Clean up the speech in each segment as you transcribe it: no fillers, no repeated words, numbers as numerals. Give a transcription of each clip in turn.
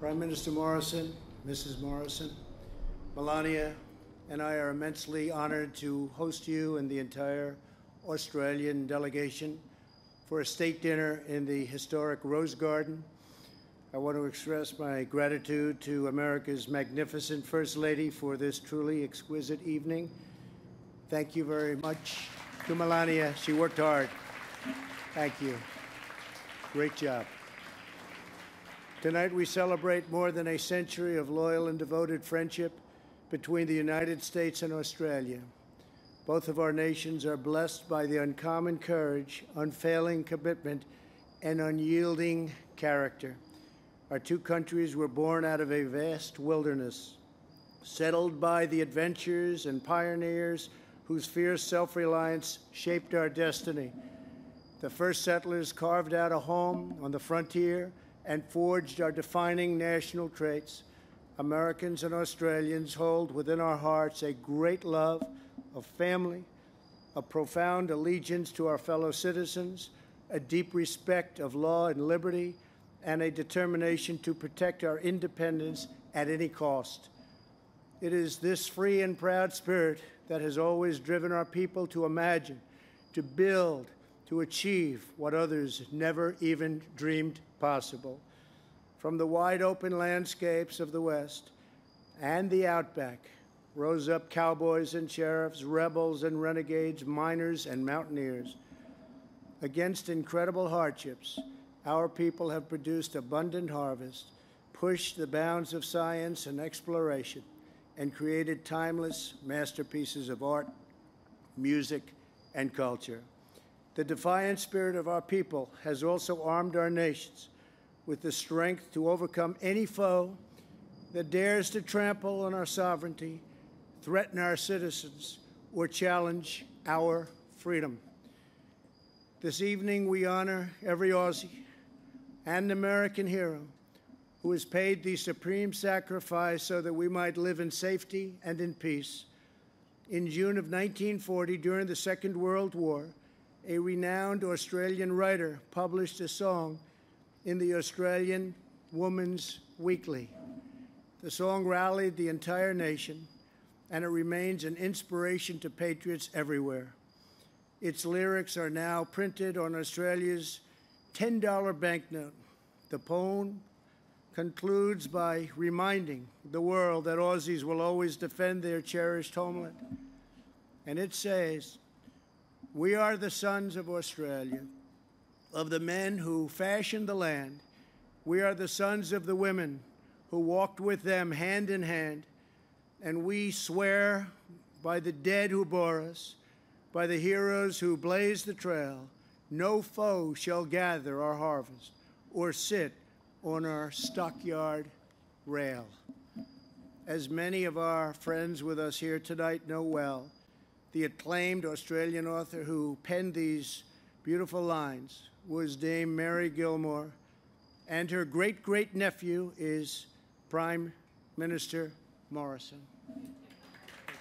Prime Minister Morrison, Mrs. Morrison, Melania, and I are immensely honored to host you and the entire Australian delegation for a state dinner in the historic Rose Garden. I want to express my gratitude to America's magnificent First Lady for this truly exquisite evening. Thank you very much to Melania. She worked hard. Thank you. Great job. Tonight we celebrate more than a century of loyal and devoted friendship between the United States and Australia. Both of our nations are blessed by the uncommon courage, unfailing commitment, and unyielding character. Our two countries were born out of a vast wilderness, settled by the adventurers and pioneers whose fierce self-reliance shaped our destiny. The first settlers carved out a home on the frontier and forged our defining national traits. Americans and Australians hold within our hearts a great love of family, a profound allegiance to our fellow citizens, a deep respect of law and liberty, and a determination to protect our independence at any cost. It is this free and proud spirit that has always driven our people to imagine, to build, to achieve what others never even dreamed possible. From the wide-open landscapes of the West and the Outback rose up cowboys and sheriffs, rebels and renegades, miners and mountaineers. Against incredible hardships, our people have produced abundant harvest, pushed the bounds of science and exploration, and created timeless masterpieces of art, music, and culture. The defiant spirit of our people has also armed our nations with the strength to overcome any foe that dares to trample on our sovereignty, threaten our citizens, or challenge our freedom. This evening, we honor every Aussie and American hero who has paid the supreme sacrifice so that we might live in safety and in peace. In June of 1940, during the Second World War, a renowned Australian writer published a song in the Australian Woman's Weekly. The song rallied the entire nation, and it remains an inspiration to patriots everywhere. Its lyrics are now printed on Australia's $10 banknote. The poem concludes by reminding the world that Aussies will always defend their cherished homeland. And it says, "We are the sons of Australia, of the men who fashioned the land. We are the sons of the women who walked with them hand in hand. And we swear by the dead who bore us, by the heroes who blazed the trail, no foe shall gather our harvest or sit on our stockyard rail." As many of our friends with us here tonight know well, the acclaimed Australian author who penned these beautiful lines was Dame Mary Gilmore, and her great-great-nephew is Prime Minister Morrison. Thank you.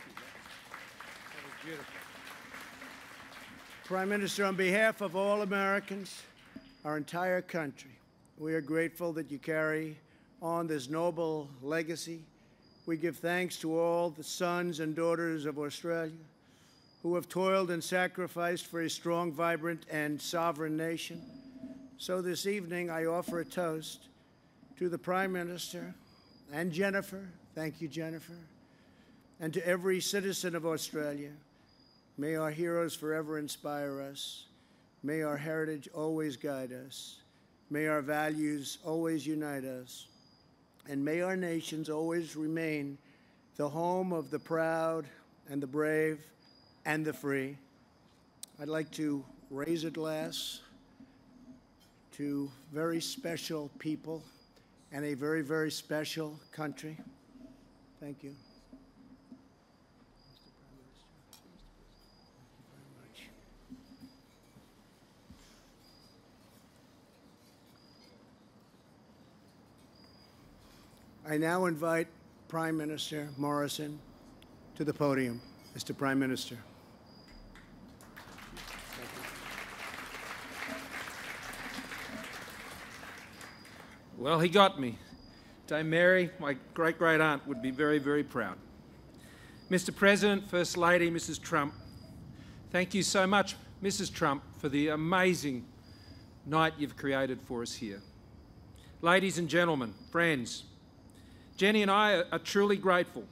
That was beautiful. Prime Minister, on behalf of all Americans, our entire country, we are grateful that you carry on this noble legacy. We give thanks to all the sons and daughters of Australia who have toiled and sacrificed for a strong, vibrant, and sovereign nation. So this evening, I offer a toast to the Prime Minister and Jennifer. Thank you, Jennifer. And to every citizen of Australia. May our heroes forever inspire us. May our heritage always guide us. May our values always unite us. And may our nations always remain the home of the proud and the brave and the free. I'd like to raise a glass to very special people and a very, very special country. Thank you. I now invite Prime Minister Morrison to the podium. Mr. Prime Minister. Well, he got me. Dame Mary, my great-great-aunt, would be very, very proud. Mr. President, First Lady, Mrs. Trump, thank you so much, Mrs. Trump, for the amazing night you've created for us here. Ladies and gentlemen, friends, Jenny and I are truly grateful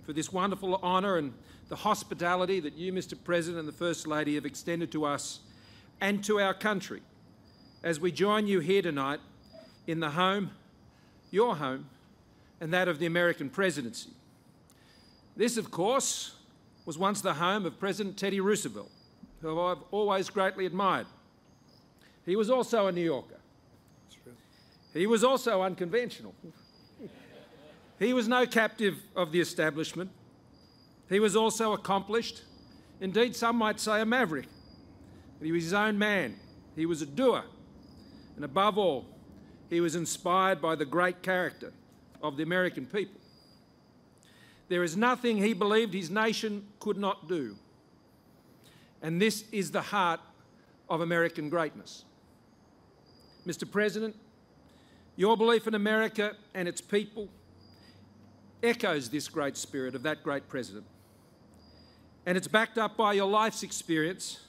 for this wonderful honour and the hospitality that you, Mr. President, and the First Lady have extended to us and to our country as we join you here tonight in the home, your home, and that of the American presidency. This, of course, was once the home of President Teddy Roosevelt, who I've always greatly admired. He was also a New Yorker. That's true. He was also unconventional. He was no captive of the establishment. He was also accomplished. Indeed, some might say a maverick. But he was his own man. He was a doer. And above all, he was inspired by the great character of the American people. There is nothing he believed his nation could not do. And this is the heart of American greatness. Mr. President, your belief in America and its people echoes this great spirit of that great president. And it's backed up by your life's experience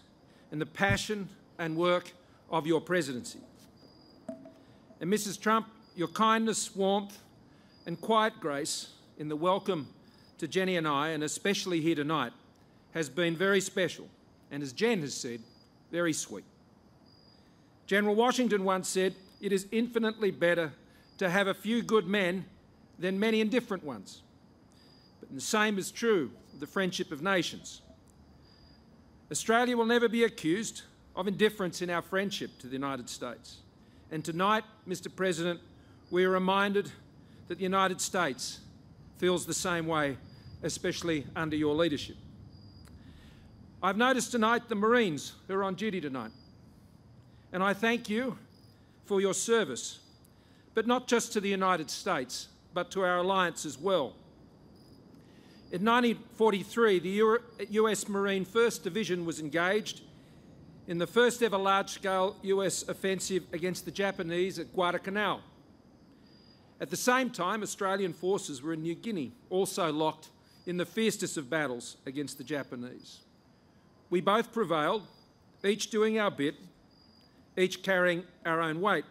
and the passion and work of your presidency. And Mrs. Trump, your kindness, warmth and quiet grace in the welcome to Jenny and I, and especially here tonight, has been very special and, as Jen has said, very sweet. General Washington once said, "It is infinitely better to have a few good men than many indifferent ones." But the same is true of the friendship of nations. Australia will never be accused of indifference in our friendship to the United States. And tonight, Mr. President, we are reminded that the United States feels the same way, especially under your leadership. I've noticed tonight the Marines who are on duty tonight, and I thank you for your service, but not just to the United States, but to our alliance as well. In 1943, the US Marine 1st Division was engaged in the first ever large-scale US offensive against the Japanese at Guadalcanal. At the same time, Australian forces were in New Guinea, also locked in the fiercest of battles against the Japanese. We both prevailed, each doing our bit, each carrying our own weight.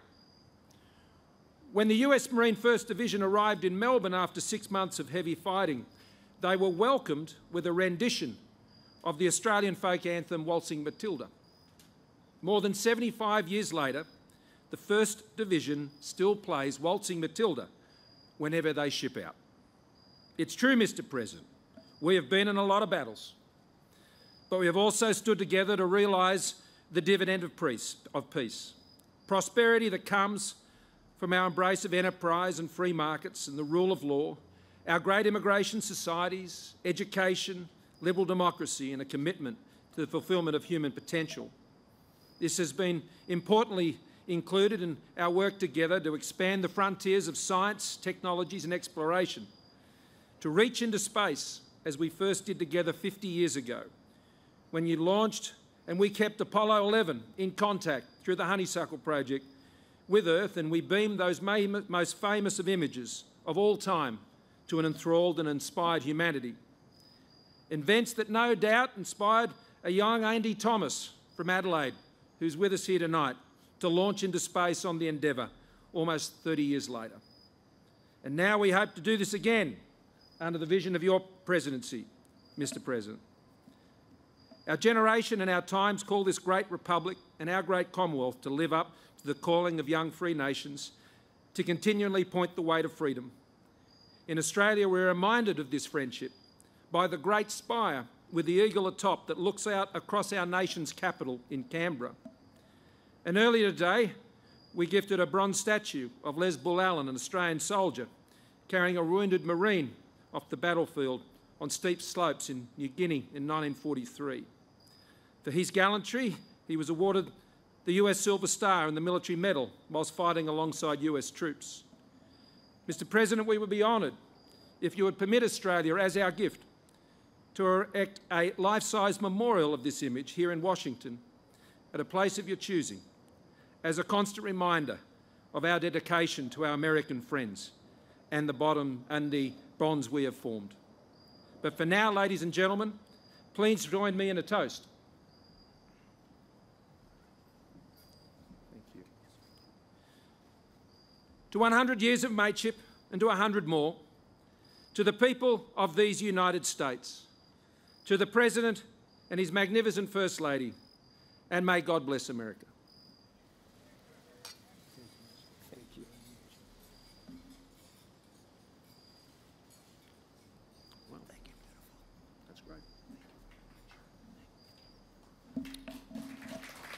When the US Marine 1st Division arrived in Melbourne after 6 months of heavy fighting, they were welcomed with a rendition of the Australian folk anthem, Waltzing Matilda. More than 75 years later, the 1st Division still plays Waltzing Matilda whenever they ship out. It's true, Mr. President, we have been in a lot of battles, but we have also stood together to realise the dividend of peace. Prosperity that comes from our embrace of enterprise and free markets and the rule of law, our great immigration societies, education, liberal democracy and a commitment to the fulfilment of human potential. This has been importantly included in our work together to expand the frontiers of science, technologies and exploration, to reach into space as we first did together 50 years ago, when you launched and we kept Apollo 11 in contact through the Honeysuckle Project with Earth, and we beamed those most famous of images of all time to an enthralled and inspired humanity. Events that no doubt inspired a young Andy Thomas from Adelaide, who's with us here tonight, to launch into space on the Endeavour almost 30 years later. And now we hope to do this again under the vision of your presidency, Mr. President. Our generation and our times call this great republic and our great Commonwealth to live up to the calling of young free nations, to continually point the way to freedom. In Australia, we're reminded of this friendship by the great spire with the eagle atop that looks out across our nation's capital in Canberra. And earlier today, we gifted a bronze statue of Les Bull Allen, an Australian soldier, carrying a wounded Marine off the battlefield on steep slopes in New Guinea in 1943. For his gallantry, he was awarded the US Silver Star and the Military Medal whilst fighting alongside US troops. Mr. President, we would be honoured if you would permit Australia, as our gift, to erect a life-size memorial of this image here in Washington at a place of your choosing, as a constant reminder of our dedication to our American friends and the bonds we have formed. But for now, ladies and gentlemen, please join me in a toast. Thank you. To 100 years of mateship and to 100 more, to the people of these United States, to the President and his magnificent First Lady, and may God bless America. Thank you. Well, thank you. Beautiful. That's great.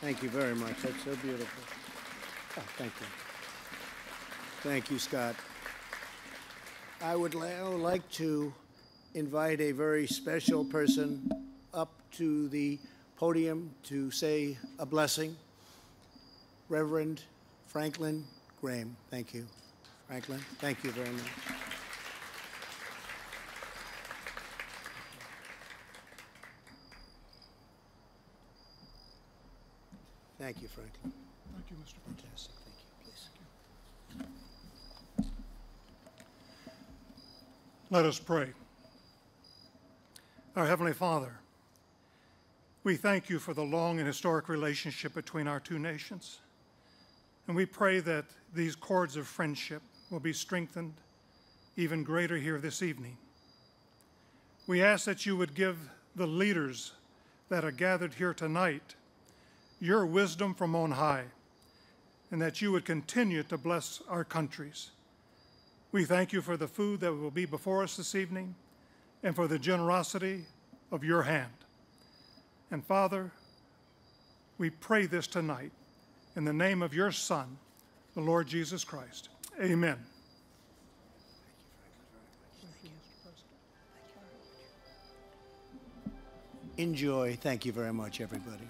Thank you very much. That's so beautiful. Oh, thank you. Thank you, Scott. I would now like to invite a very special person up to the podium to say a blessing. Reverend Franklin Graham. Thank you. Franklin, thank you very much. Thank you, Franklin. Thank you, Mr. President. Fantastic. Thank you. Please. Let us pray. Our Heavenly Father, we thank you for the long and historic relationship between our two nations. And we pray that these cords of friendship will be strengthened even greater here this evening. We ask that you would give the leaders that are gathered here tonight your wisdom from on high, and that you would continue to bless our countries. We thank you for the food that will be before us this evening and for the generosity of your hand. And Father, we pray this tonight in the name of your Son, the Lord Jesus Christ. Amen. Enjoy. Thank you very much, everybody.